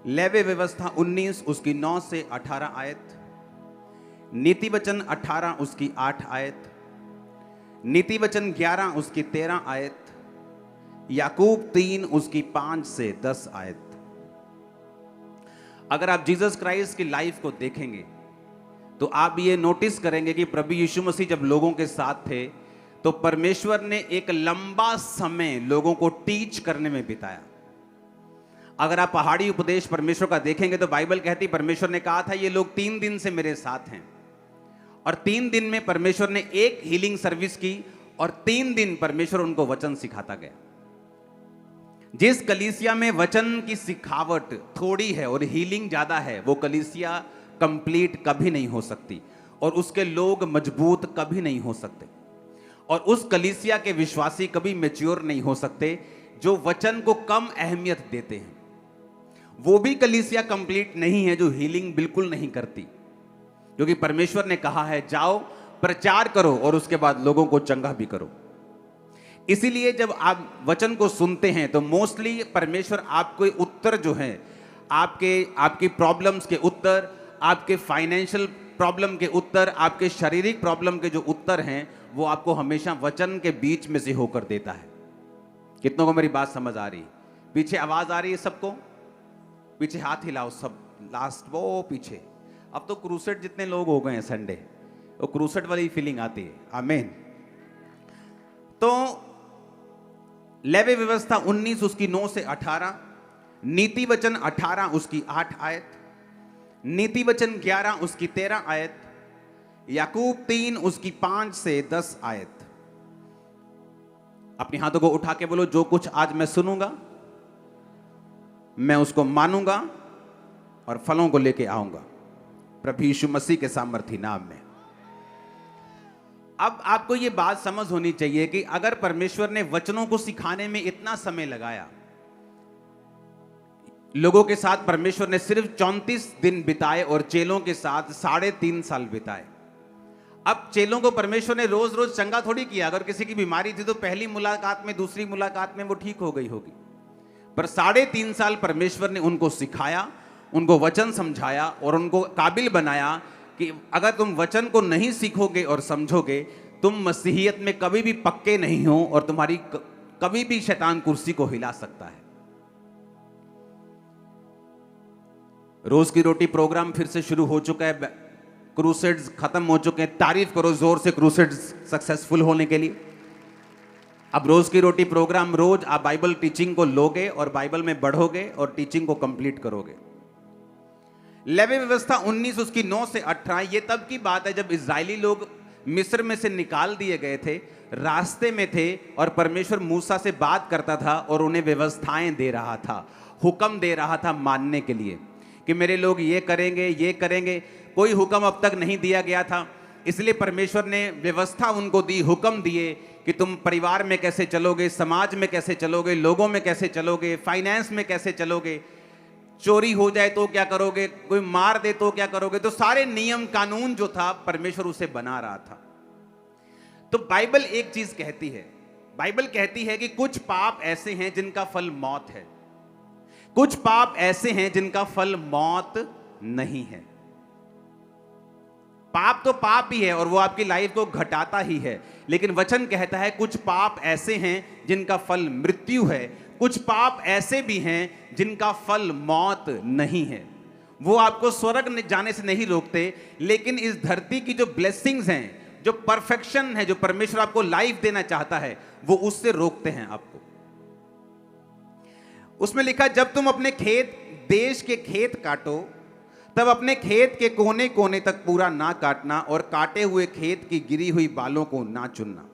Levy व्यवस्था 19 उसकी 9 से 18 आयत, नीति वचन 18 उसकी 8 आयत, नीति वचन 11 उसकी 13 आयत, याकूब 3 उसकी 5 से 10 आयत। अगर आप जीसस क्राइस्ट की लाइफ को देखेंगे तो आप ये नोटिस करेंगे कि प्रभु यीशु मसीह जब लोगों के साथ थे तो परमेश्वर ने एक लंबा समय लोगों को टीच करने में बिताया। अगर आप पहाड़ी उपदेश परमेश्वर का देखेंगे तो बाइबल कहती परमेश्वर ने कहा था ये लोग 3 दिन से मेरे साथ हैं, और 3 दिन में परमेश्वर ने एक हीलिंग सर्विस की और 3 दिन परमेश्वर उनको वचन सिखाता गया। जिस कलीसिया में वचन की सिखावट थोड़ी है और हीलिंग ज्यादा है, वो कलीसिया कंप्लीट कभी नहीं हो सकती और उसके लोग मजबूत कभी नहीं हो सकते, और उस कलीसिया के विश्वासी कभी मैच्योर नहीं हो सकते जो वचन को कम अहमियत देते हैं। वो भी कलीसिया कंप्लीट नहीं है जो हीलिंग बिल्कुल नहीं करती, क्योंकि परमेश्वर ने कहा है जाओ प्रचार करो और उसके बाद लोगों को चंगा भी करो। इसीलिए जब आप वचन को सुनते हैं तो मोस्टली परमेश्वर आपको उत्तर जो है, आपकी प्रॉब्लम्स के उत्तर, आपके फाइनेंशियल प्रॉब्लम के उत्तर, आपके शारीरिक प्रॉब्लम के जो उत्तर हैं, वो आपको हमेशा वचन के बीच में से होकर देता है। कितनों को मेरी बात समझ आ रही है? पीछे आवाज आ रही है सबको? पीछे हाथ हिलाओ सब, लास्ट वो पीछे। अब तो क्रूसेड जितने लोग हो गए हैं संडे, वो क्रूसेड वाली फीलिंग आती है। आमीन। तो लेवी व्यवस्था 19 उसकी 9 से 18, नीति वचन 18 उसकी 8 आयत, नीति वचन 11 उसकी 13 आयत, याकूब 3 उसकी 5 से 10 आयत। अपने हाथों को उठा के बोलो, जो कुछ आज मैं सुनूंगा मैं उसको मानूंगा और फलों को लेके आऊंगा प्रभु यीशु मसीह के सामर्थी नाम में। अब आपको यह बात समझ होनी चाहिए कि अगर परमेश्वर ने वचनों को सिखाने में इतना समय लगाया, लोगों के साथ परमेश्वर ने सिर्फ 34 दिन बिताए और चेलों के साथ 3.5 साल बिताए। अब चेलों को परमेश्वर ने रोज रोज चंगा थोड़ी किया। अगर किसी की बीमारी थी तो पहली मुलाकात में, दूसरी मुलाकात में वो ठीक हो गई होगी, पर 3.5 साल परमेश्वर ने उनको सिखाया, उनको वचन समझाया और उनको काबिल बनाया कि अगर तुम वचन को नहीं सीखोगे और समझोगे, तुम मसीहियत में कभी भी पक्के नहीं हो और तुम्हारी कभी भी शैतान कुर्सी को हिला सकता है। रोज की रोटी प्रोग्राम फिर से शुरू हो चुका है, क्रूसेड्स खत्म हो चुके हैं। तारीफ करो जोर से क्रूसेड्स सक्सेसफुल होने के लिए। अब रोज की रोटी प्रोग्राम, रोज आप बाइबल टीचिंग को लोगे और बाइबल में बढ़ोगे और टीचिंग को कंप्लीट करोगे। लेवी व्यवस्था 19 उसकी 9 से 18, ये तब की बात है जब इजरायली लोग मिस्र में से निकाल दिए गए थे, रास्ते में थे और परमेश्वर मूसा से बात करता था और उन्हें व्यवस्थाएं दे रहा था, हुक्म दे रहा था मानने के लिए कि मेरे लोग ये करेंगे, ये करेंगे। कोई हुक्म अब तक नहीं दिया गया था, इसलिए परमेश्वर ने व्यवस्था उनको दी, हुक्म दिए कि तुम परिवार में कैसे चलोगे, समाज में कैसे चलोगे, लोगों में कैसे चलोगे, फाइनेंस में कैसे चलोगे, चोरी हो जाए तो क्या करोगे, कोई मार दे तो क्या करोगे। तो सारे नियम कानून जो था परमेश्वर उसे बना रहा था। तो बाइबल एक चीज कहती है, बाइबल कहती है कि कुछ पाप ऐसे हैं जिनका फल मौत है, कुछ पाप ऐसे हैं जिनका फल मौत नहीं है। पाप तो पाप ही है और वो आपकी लाइफ को घटाता ही है, लेकिन वचन कहता है कुछ पाप ऐसे हैं जिनका फल मृत्यु है, कुछ पाप ऐसे भी हैं जिनका फल मौत नहीं है। वो आपको स्वर्ग जाने से नहीं रोकते, लेकिन इस धरती की जो ब्लेसिंग्स हैं, जो परफेक्शन है, जो परमेश्वर आपको लाइफ देना चाहता है, वो उससे रोकते हैं आपको। उसमें लिखा, जब तुम अपने खेत, देश के खेत काटो, तब अपने खेत के कोने कोने तक पूरा ना काटना और काटे हुए खेत की गिरी हुई बालों को ना चुनना।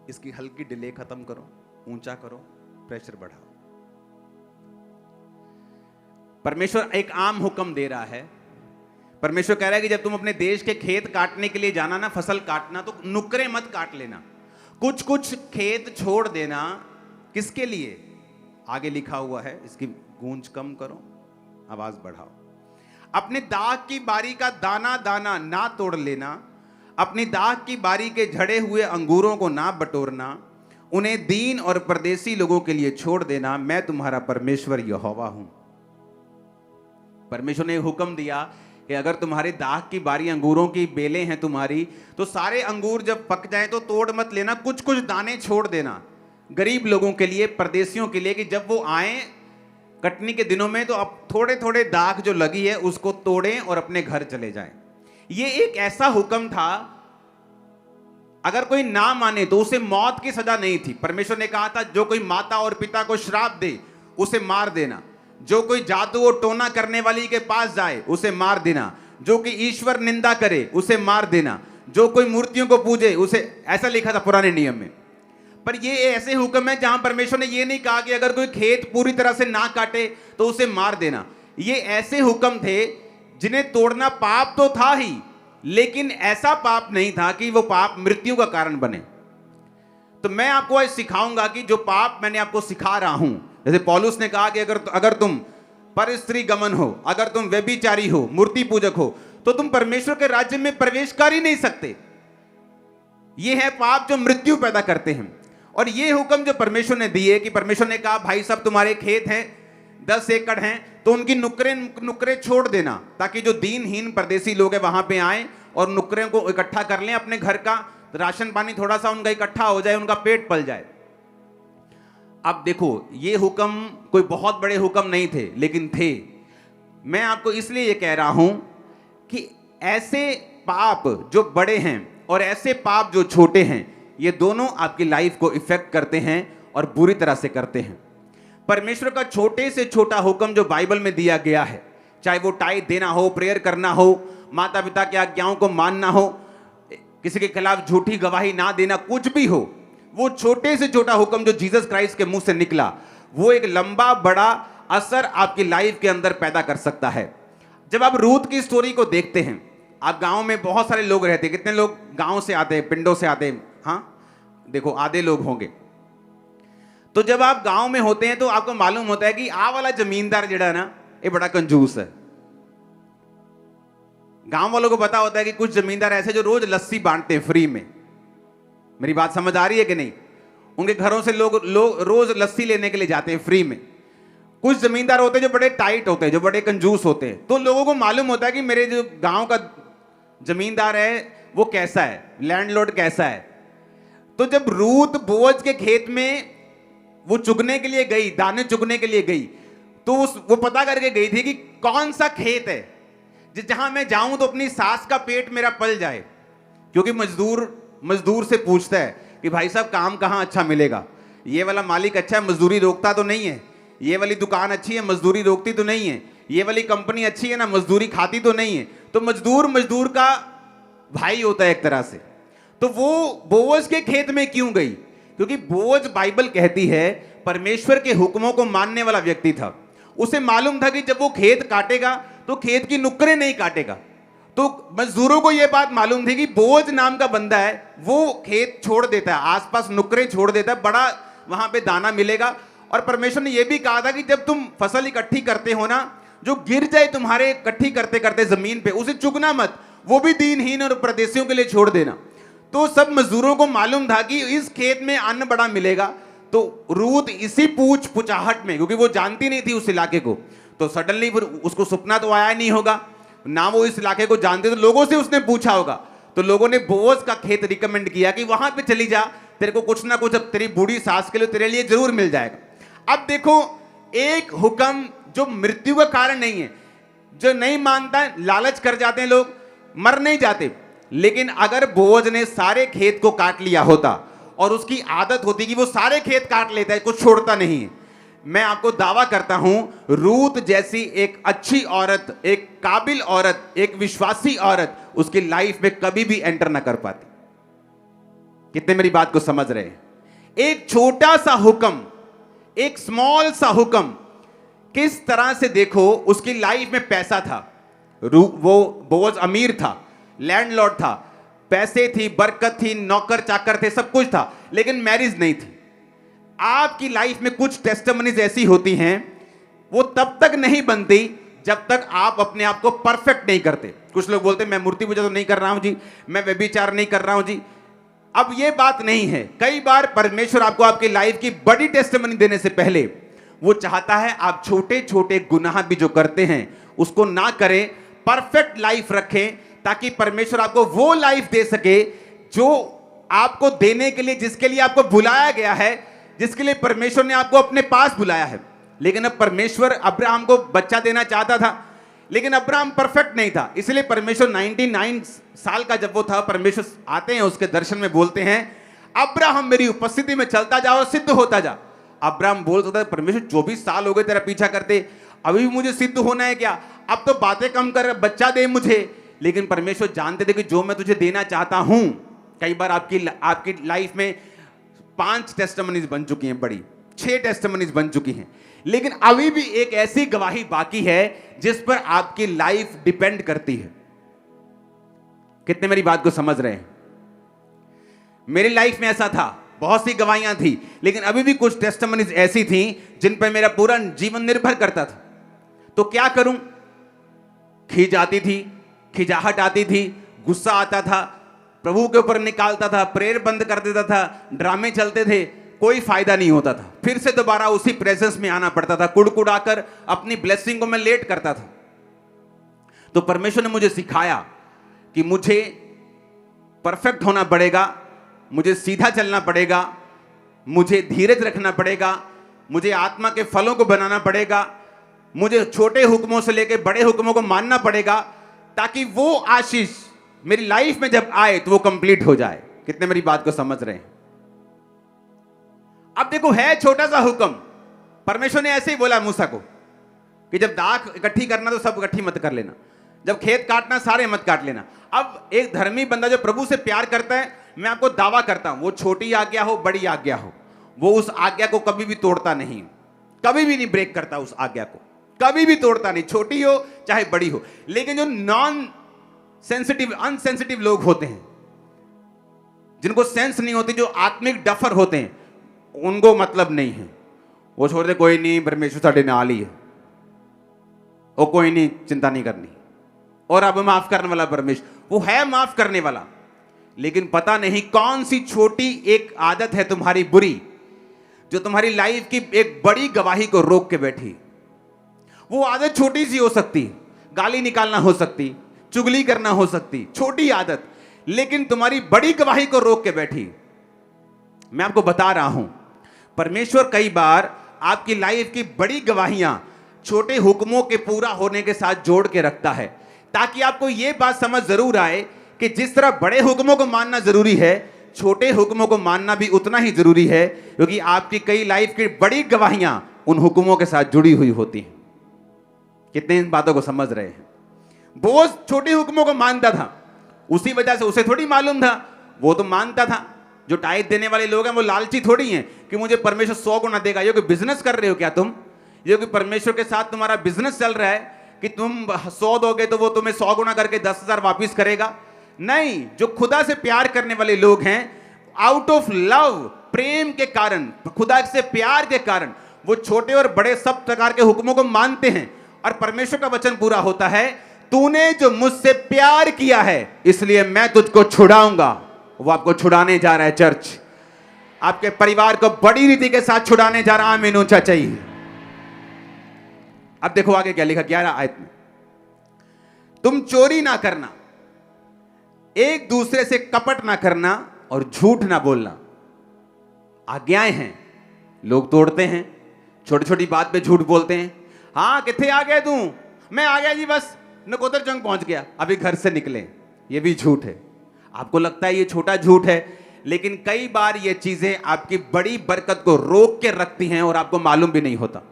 इसकी हल्की डिले खत्म करो, ऊंचा करो, प्रेशर बढ़ाओ। परमेश्वर एक आम हुक्म दे रहा है। परमेश्वर कह रहा है कि जब तुम अपने देश के खेत काटने के लिए जाना ना, फसल काटना, तो नुकरे मत काट लेना, कुछ कुछ खेत छोड़ देना। किसके लिए? आगे लिखा हुआ है, इसकी गूंज कम करो, आवाज बढ़ाओ। अपने दाख की बारी का दाना दाना ना तोड़ लेना, अपनी दाख की बारी के झड़े हुए अंगूरों को ना बटोरना, उन्हें दीन और परदेसी लोगों के लिए छोड़ देना। मैं तुम्हारा परमेश्वर यहोवा हूं। परमेश्वर ने हुक्म दिया कि अगर तुम्हारे दाख की बारी, अंगूरों की बेलें हैं तुम्हारी, तो सारे अंगूर जब पक जाएं तो तोड़ मत लेना, कुछ कुछ दाने छोड़ देना गरीब लोगों के लिए, परदेशियों के लिए, कि जब वो आए कटनी के दिनों में तो अब थोड़े थोड़े दाख जो लगी है उसको तोड़ें और अपने घर चले जाएं। ये एक ऐसा हुक्म था, अगर कोई ना माने तो उसे मौत की सजा नहीं थी। परमेश्वर ने कहा था जो कोई माता और पिता को श्राप दे उसे मार देना, जो कोई जादू और टोना करने वाली के पास जाए उसे मार देना, जो कि ईश्वर निंदा करे उसे मार देना, जो कोई मूर्तियों को पूजे उसे, ऐसा लिखा था पुराने नियम में। पर ये ऐसे हुक्म है जहां परमेश्वर ने ये नहीं कहा कि अगर कोई खेत पूरी तरह से ना काटे तो उसे मार देना। ये ऐसे हुक्म थे जिन्हें तोड़ना पाप तो था ही, लेकिन ऐसा पाप नहीं था कि वो पाप मृत्यु का कारण बने। तो मैं आपको आज सिखाऊंगा कि जो पाप मैंने आपको सिखा रहा हूं, जैसे पौलुस ने कहा कि अगर तुम पर स्त्री गमन हो, अगर तुम व्यभिचारी हो, मूर्ति पूजक हो, तो तुम परमेश्वर के राज्य में प्रवेश कर ही नहीं सकते। ये है पाप जो मृत्यु पैदा करते हैं। और ये हुक्म जो परमेश्वर ने दिए कि परमेश्वर ने कहा भाई सब तुम्हारे खेत हैं 10 एकड़ हैं तो उनकी नुकरे छोड़ देना, ताकि जो दीनहीन परदेसी लोग हैं वहां पे आए और नुकरे को इकट्ठा कर लें, अपने घर का राशन पानी थोड़ा सा उनका इकट्ठा हो जाए, उनका पेट पल जाए। अब देखो ये हुक्म कोई बहुत बड़े हुक्म नहीं थे, लेकिन थे। मैं आपको इसलिए ये कह रहा हूं कि ऐसे पाप जो बड़े हैं और ऐसे पाप जो छोटे हैं, ये दोनों आपकी लाइफ को इफेक्ट करते हैं और बुरी तरह से करते हैं। परमेश्वर का छोटे से छोटा हुक्म जो बाइबल में दिया गया है, चाहे वो टाइट देना हो, प्रेयर करना हो, माता पिता की आज्ञाओं को मानना हो, किसी के खिलाफ झूठी गवाही ना देना, कुछ भी हो, वो छोटे से छोटा हुक्म जो जीसस क्राइस्ट के मुंह से निकला, वो एक लंबा बड़ा असर आपकी लाइफ के अंदर पैदा कर सकता है। जब आप रूथ की स्टोरी को देखते हैं, आप गांव में बहुत सारे लोग रहते हैं, कितने लोग गांव से आते हैं, पिंडों से आते हैं, हाँ देखो आधे लोग होंगे। तो जब आप गांव में होते हैं तो आपको मालूम होता है कि आ वाला जमींदार जड़ा है ना, ये बड़ा कंजूस है। गांव वालों को पता होता है कि कुछ जमींदार ऐसे जो रोज लस्सी बांटते हैं फ्री में। मेरी बात समझ आ रही है कि नहीं? उनके घरों से लोग रोज लस्सी लेने के लिए जाते हैं फ्री में। कुछ जमींदार होते हैं जो बड़े टाइट होते हैं, जो बड़े कंजूस होते हैं। तो लोगों को मालूम होता है कि मेरे जो गांव का जमींदार है वो कैसा है, लैंडलॉर्ड कैसा है। तो जब रूथ बोअज के खेत में वो चुगने के लिए गई, दाने चुगने के लिए गई, तो वो पता करके गई थी कि कौन सा खेत है जहां मैं जाऊं तो अपनी सास का पेट मेरा पल जाए। क्योंकि मजदूर से पूछता है कि भाई साहब काम कहां अच्छा मिलेगा, ये वाला मालिक अच्छा है, मजदूरी रोकता तो नहीं है, ये वाली दुकान अच्छी है, मजदूरी रोकती तो नहीं है, ये वाली कंपनी अच्छी है ना, मजदूरी खाती तो नहीं है। तो मजदूर का भाई होता है एक तरह से। तो वो बोअज के खेत में क्यों गई? क्योंकि बोअज, बाइबल कहती है, परमेश्वर के हुक्मों को मानने वाला व्यक्ति था। उसे मालूम था कि जब वो खेत काटेगा तो खेत की नुकरे नहीं काटेगा। तो मजदूरों को यह बात मालूम थी कि बोअज नाम का बंदा है, वो खेत छोड़ देता है, आसपास नुकरे छोड़ देता है, बड़ा वहां पे दाना मिलेगा। और परमेश्वर ने यह भी कहा था कि जब तुम फसल इकट्ठी करते हो ना, जो गिर जाए तुम्हारे इकट्ठी करते करते जमीन पे, उसे चुगना मत, वो भी दीनहीन और परदेशियों के लिए छोड़ देना। तो सब मजदूरों को मालूम था कि इस खेत में अन्न बड़ा मिलेगा। तो रूथ इसी पूछाहट में, क्योंकि वो जानती नहीं थी उस इलाके को, तो सडनली उसको सपना तो आया नहीं होगा ना, वो इस इलाके को जानते, तो लोगों से उसने पूछा होगा। तो लोगों ने बोअज का खेत रिकमेंड किया कि वहां पे चली जा, तेरे को कुछ ना कुछ अब तेरी बूढ़ी सास के लिए तेरे लिए जरूर मिल जाएगा। अब देखो, एक हुक्म जो मृत्यु का कारण नहीं है, जो नहीं मानता, लालच कर जाते हैं लोग, मर नहीं जाते। लेकिन अगर बोअज ने सारे खेत को काट लिया होता, और उसकी आदत होती कि वो सारे खेत काट लेता है, कुछ छोड़ता नहीं है, मैं आपको दावा करता हूं रूथ जैसी एक अच्छी औरत, एक काबिल औरत, एक विश्वासी औरत उसकी लाइफ में कभी भी एंटर ना कर पाती। कितने मेरी बात को समझ रहे हैं? एक छोटा सा हुक्म, एक स्मॉल सा हुक्म, किस तरह से देखो उसकी लाइफ में पैसा था, वो बोअज अमीर था, लैंडलॉर्ड था, पैसे थी, बरकत थी, नौकर चाकर थे, सब कुछ था, लेकिन मैरिज नहीं थी। आपकी लाइफ में कुछ टेस्टिमनीज ऐसी होती हैं, वो तब तक नहीं बनती जब तक आप अपने आप को परफेक्ट नहीं करते। कुछ लोग बोलते हैं मैं मूर्ति पूजा तो नहीं कर रहा हूं जी, मैं व्यभिचार नहीं कर रहा हूं जी। अब ये बात नहीं है। कई बार परमेश्वर आपको आपकी लाइफ की बड़ी टेस्टिमनी देने से पहले वो चाहता है आप छोटे छोटे गुनाह भी जो करते हैं उसको ना करें, परफेक्ट लाइफ रखें, ताकि परमेश्वर आपको वो लाइफ दे सके जो आपको देने के लिए, जिसके लिए आपको बुलाया गया है, जिसके लिए परमेश्वर ने आपको अपने पास बुलाया है। लेकिन अब परमेश्वर अब्राहम को बच्चा देना चाहता था, लेकिन अब्राहम परफेक्ट नहीं था, इसलिए परमेश्वर 99 साल का जब वो था, परमेश्वर आते हैं उसके दर्शन में, बोलते हैं अब्राहम मेरी उपस्थिति में चलता जा और सिद्ध होता जा। अब्राहम बोल सकता है परमेश्वर 24 साल हो गए तेरा पीछा करते, अभी भी मुझे सिद्ध होना है क्या? अब तो बातें कम कर, बच्चा दे मुझे। लेकिन परमेश्वर जानते थे कि जो मैं तुझे देना चाहता हूं, कई बार आपकी लाइफ में 5 टेस्टिमनीज बन चुकी हैं, बड़ी 6 टेस्टिमनीज बन चुकी हैं, लेकिन अभी भी एक ऐसी गवाही बाकी है जिस पर आपकी लाइफ डिपेंड करती है। कितने मेरी बात को समझ रहे हैं? मेरी लाइफ में ऐसा था, बहुत सी गवाहियां थी, लेकिन अभी भी कुछ टेस्टिमनीज ऐसी थी जिन पर मेरा पूरा जीवन निर्भर करता था। तो क्या करूं? खींच आती थी, खिजाहट आती थी, गुस्सा आता था, प्रभु के ऊपर निकालता था, प्रेयर बंद कर देता था, ड्रामे चलते थे, कोई फायदा नहीं होता था। फिर से दोबारा उसी प्रेजेंस में आना पड़ता था, कुड़कुड़ाकर अपनी ब्लेसिंग को मैं लेट करता था। तो परमेश्वर ने मुझे सिखाया कि मुझे परफेक्ट होना पड़ेगा, मुझे सीधा चलना पड़ेगा, मुझे धीरज रखना पड़ेगा, मुझे आत्मा के फलों को बनाना पड़ेगा, मुझे छोटे हुक्मों से लेकर बड़े हुक्मों को मानना पड़ेगा, ताकि वो आशीष मेरी लाइफ में जब आए तो वो कंप्लीट हो जाए। कितने मेरी बात को समझ रहे हैं? अब देखो, है छोटा सा हुक्म, परमेश्वर ने ऐसे ही बोला मूसा को कि जब दाख इकट्ठी करना तो सब इकट्ठी मत कर लेना, जब खेत काटना सारे मत काट लेना। अब एक धर्मी बंदा जो प्रभु से प्यार करता है, मैं आपको दावा करता हूं, वो छोटी आज्ञा हो बड़ी आज्ञा हो, वो उस आज्ञा को कभी भी तोड़ता नहीं, कभी भी नहीं ब्रेक करता, उस आज्ञा को कभी भी तोड़ता नहीं, छोटी हो चाहे बड़ी हो। लेकिन जो नॉन सेंसिटिव, अनसेंसिटिव लोग होते हैं, जिनको सेंस नहीं होती, जो आत्मिक डफर होते हैं, उनको मतलब नहीं है, वो छोड़ दे, कोई नहीं, परमेश्वर साडे नाल ही है, वो कोई नहीं, चिंता नहीं करनी, और अब माफ करने वाला परमेश्वर, वो है माफ करने वाला। लेकिन पता नहीं कौन सी छोटी एक आदत है तुम्हारी बुरी, जो तुम्हारी लाइफ की एक बड़ी गवाही को रोक के बैठी। वो आदत छोटी सी हो सकती, गाली निकालना हो सकती, चुगली करना हो सकती, छोटी आदत, लेकिन तुम्हारी बड़ी गवाही को रोक के बैठी। मैं आपको बता रहा हूं, परमेश्वर कई बार आपकी लाइफ की बड़ी गवाहियां छोटे हुक्मों के पूरा होने के साथ जोड़ के रखता है, ताकि आपको यह बात समझ जरूर आए कि जिस तरह बड़े हुक्मों को मानना जरूरी है, छोटे हुक्मों को मानना भी उतना ही जरूरी है, क्योंकि आपकी कई लाइफ की बड़ी गवाहियां उन हुक्मों के साथ जुड़ी हुई होती हैं। कितने इन बातों को समझ रहे हैं? बोझ छोटे हुक्मों को मानता था, उसी वजह से उसे थोड़ी मालूम था, वो तो मानता था। जो टाइट देने वाले लोग हैं वो लालची थोड़ी हैं कि मुझे परमेश्वर 100 गुना देगा। ये कोई बिजनेस कर रहे हो क्या तुम? ये कोई परमेश्वर के साथ तुम्हारा बिजनेस चल रहा है कि तुम 100 दोगे तो वो तुम्हें 100 गुना करके 10,000 वापिस करेगा? नहीं, जो खुदा से प्यार करने वाले लोग हैं, आउट ऑफ लव, प्रेम के कारण, खुदा से प्यार के कारण, वो छोटे और बड़े सब प्रकार के हुक्मों को मानते हैं। और परमेश्वर का वचन पूरा होता है, तूने जो मुझसे प्यार किया है इसलिए मैं तुझको छुड़ाऊंगा। वो आपको छुड़ाने जा रहा है चर्च, आपके परिवार को बड़ी रीति के साथ छुड़ाने जा रहा है। आमीन ऊंचा चाहिए। अब देखो आगे क्या लिखा 11 आयत में, तुम चोरी ना करना, एक दूसरे से कपट ना करना और झूठ ना बोलना। आज्ञाएं हैं, लोग तोड़ते हैं, छोटी छोटी बात पे झूठ बोलते हैं। हाँ किथे आ गए तू? मैं आ गया जी, बस नकोदर चौक पहुंच गया, अभी घर से निकले। ये भी झूठ है। आपको लगता है ये छोटा झूठ है, लेकिन कई बार ये चीजें आपकी बड़ी बरकत को रोक के रखती हैं और आपको मालूम भी नहीं होता।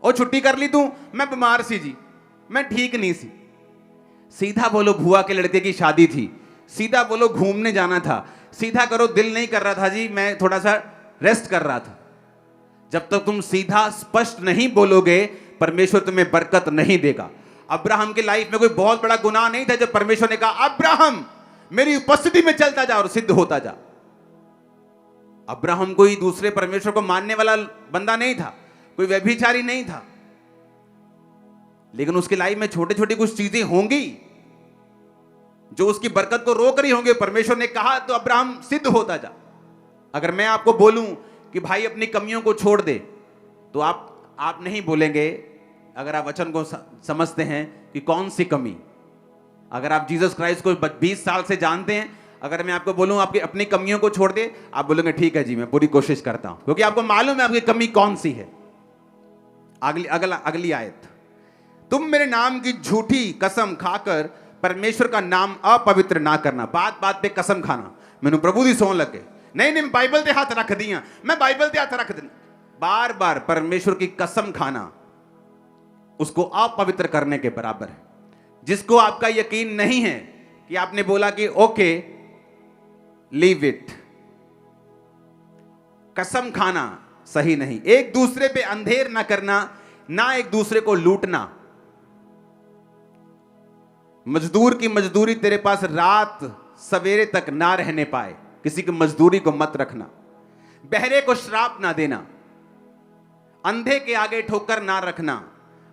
और छुट्टी कर ली तू? मैं बीमार सी जी, मैं ठीक नहीं सी। सीधा बोलो भुआ के लड़के की शादी थी, सीधा बोलो घूमने जाना था, सीधा करो दिल नहीं कर रहा था जी, मैं थोड़ा सा रेस्ट कर रहा था। जब तक तुम सीधा स्पष्ट नहीं बोलोगे, परमेश्वर तुम्हें बरकत नहीं देगा। अब्राहम की लाइफ में कोई बहुत बड़ा गुनाह नहीं था जब परमेश्वर ने कहा अब्राहम मेरी उपस्थिति में चलता जा और सिद्ध होता जा। अब्राहम कोई दूसरे परमेश्वर को मानने वाला बंदा नहीं था, कोई व्यभिचारी नहीं था, लेकिन उसकी लाइफ में छोटे छोटे कुछ चीजें होंगी जो उसकी बरकत को रोक रही होंगी। परमेश्वर ने कहा तो अब्राहम सिद्ध होता जा। अगर मैं आपको बोलूं कि भाई अपनी कमियों को छोड़ दे, तो आप नहीं बोलेंगे अगर आप वचन को समझते हैं कि कौन सी कमी, अगर आप जीसस क्राइस्ट को 20 साल से जानते हैं, अगर मैं आपको बोलूं आपकी अपनी कमियों को छोड़ दे, आप बोलोगे ठीक है जी मैं पूरी कोशिश करता हूं, क्योंकि आपको मालूम है आपकी कमी कौन सी है। अगली आयत, तुम मेरे नाम की झूठी कसम खाकर परमेश्वर का नाम अपवित्र ना करना। बात बात पे कसम खाना, मैंने प्रभु दी सौं लगे, नहीं नहीं बाइबल ते हाथ रख दिया, मैं बाइबल ते हाथ रख दी, बार बार परमेश्वर की कसम खाना उसको अपवित्र करने के बराबर है। जिसको आपका यकीन नहीं है कि आपने बोला कि ओके लीव इट, कसम खाना सही नहीं। एक दूसरे पे अंधेर ना करना, ना एक दूसरे को लूटना। मजदूर की मजदूरी तेरे पास रात सवेरे तक ना रहने पाए, किसी की मजदूरी को मत रखना। बहरे को श्राप ना देना, अंधे के आगे ठोकर ना रखना,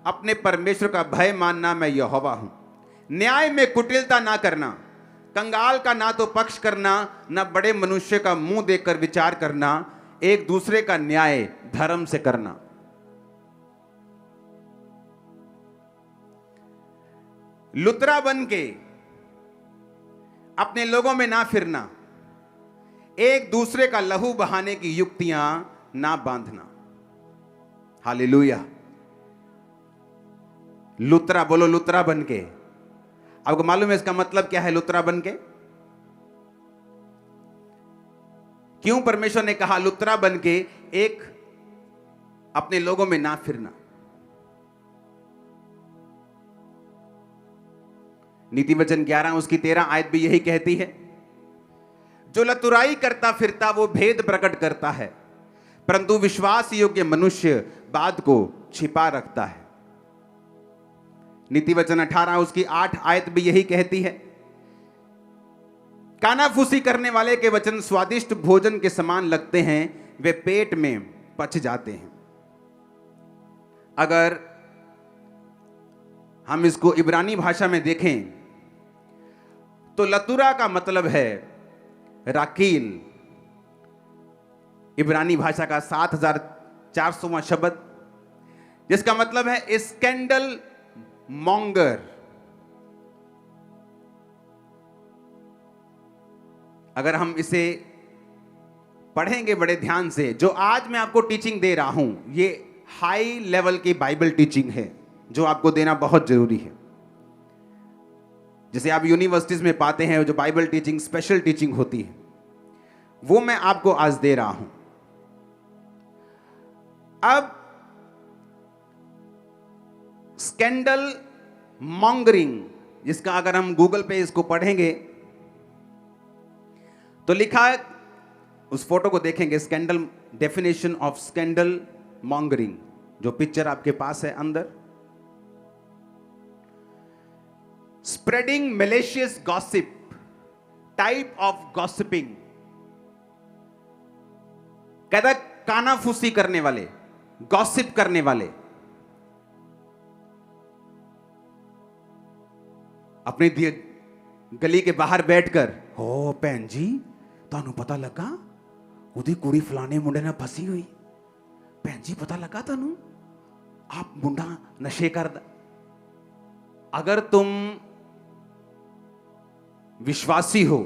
अपने परमेश्वर का भय मानना, मैं यहोवा हूं। न्याय में कुटिलता ना करना, कंगाल का ना तो पक्ष करना, ना बड़े मनुष्य का मुंह देखकर विचार करना, एक दूसरे का न्याय धर्म से करना। लुतरा बन के अपने लोगों में ना फिरना, एक दूसरे का लहू बहाने की युक्तियां ना बांधना। हालेलुया। लुतरा, बोलो लुतरा बन के। आपको मालूम है इसका मतलब क्या है लुतरा बन के? क्यों परमेश्वर ने कहा लुतरा बन के एक अपने लोगों में ना फिरना? नीति वचन 11 उसकी 13 आयत भी यही कहती है, जो लतुराई करता फिरता वो भेद प्रकट करता है, परंतु विश्वास योग्य मनुष्य बात को छिपा रखता है। नीति वचन 18 उसकी 8 आयत भी यही कहती है, कानाफूसी करने वाले के वचन स्वादिष्ट भोजन के समान लगते हैं, वे पेट में पच जाते हैं। अगर हम इसको इब्रानी भाषा में देखें तो लतुरा का मतलब है राकील, इब्रानी भाषा का 7400वां शब्द, जिसका मतलब है स्कैंडल मॉन्गर। अगर हम इसे पढ़ेंगे बड़े ध्यान से, जो आज मैं आपको टीचिंग दे रहा हूं, ये हाई लेवल की बाइबल टीचिंग है जो आपको देना बहुत जरूरी है। जैसे आप यूनिवर्सिटीज में पाते हैं जो बाइबल टीचिंग स्पेशल टीचिंग होती है, वो मैं आपको आज दे रहा हूं। अब स्कैंडल मॉन्गरिंग, जिसका अगर हम गूगल पे इसको पढ़ेंगे तो लिखा है, उस फोटो को देखेंगे, scandal, definition of scandal mongering, जो पिक्चर आपके पास है अंदर, spreading malicious gossip, type of gossiping. कहता कानाफूसी करने वाले, गॉसिप करने वाले, अपनी गली के बाहर बैठकर, हो भैन जी तानू पता लगा उदी कुड़ी फलाने मुंडे ने फसी हुई, भैन जी पता लगा तानू आप मुंडा नशे करदा। अगर तुम विश्वासी हो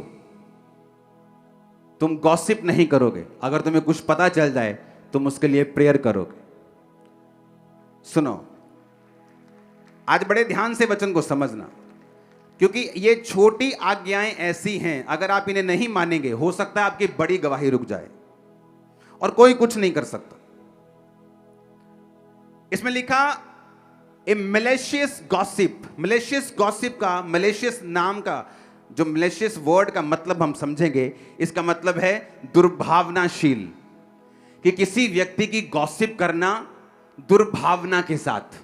तुम गॉसिप नहीं करोगे। अगर तुम्हें कुछ पता चल जाए तुम उसके लिए प्रेयर करोगे। सुनो, आज बड़े ध्यान से वचन को समझना, क्योंकि ये छोटी आज्ञाएं ऐसी हैं, अगर आप इन्हें नहीं मानेंगे हो सकता है आपकी बड़ी गवाही रुक जाए और कोई कुछ नहीं कर सकता। इसमें लिखा ए मैलिशियस गॉसिप। मैलिशियस गॉसिप का, मैलिशियस नाम का जो मैलिशियस वर्ड का मतलब हम समझेंगे, इसका मतलब है दुर्भावनाशील, कि किसी व्यक्ति की गॉसिप करना दुर्भावना के साथ।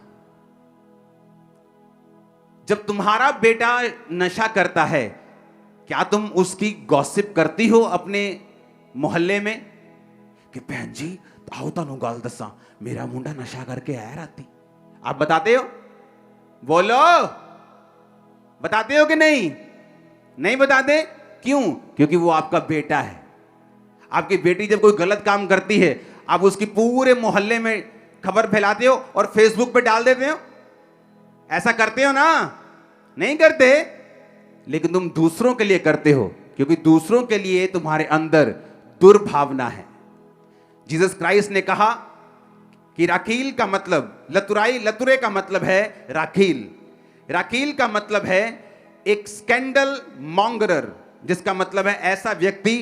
जब तुम्हारा बेटा नशा करता है, क्या तुम उसकी गॉसिप करती हो अपने मोहल्ले में कि बहन जी आओ तानू गल दसा मेरा मुंडा नशा करके आया राती? आप बताते हो? बोलो, बताते हो कि नहीं? नहीं बताते। क्यों? क्योंकि वो आपका बेटा है। आपकी बेटी जब कोई गलत काम करती है, आप उसकी पूरे मोहल्ले में खबर फैलाते हो और फेसबुक पे डाल देते हो। ऐसा करते हो ना? नहीं करते, लेकिन तुम दूसरों के लिए करते हो, क्योंकि दूसरों के लिए तुम्हारे अंदर दुर्भावना है। जीसस क्राइस्ट ने कहा कि राखील का मतलब लतुराई, लतुरे का मतलब है राखील, राखील का मतलब है एक स्कैंडल मॉन्गरर, जिसका मतलब है ऐसा व्यक्ति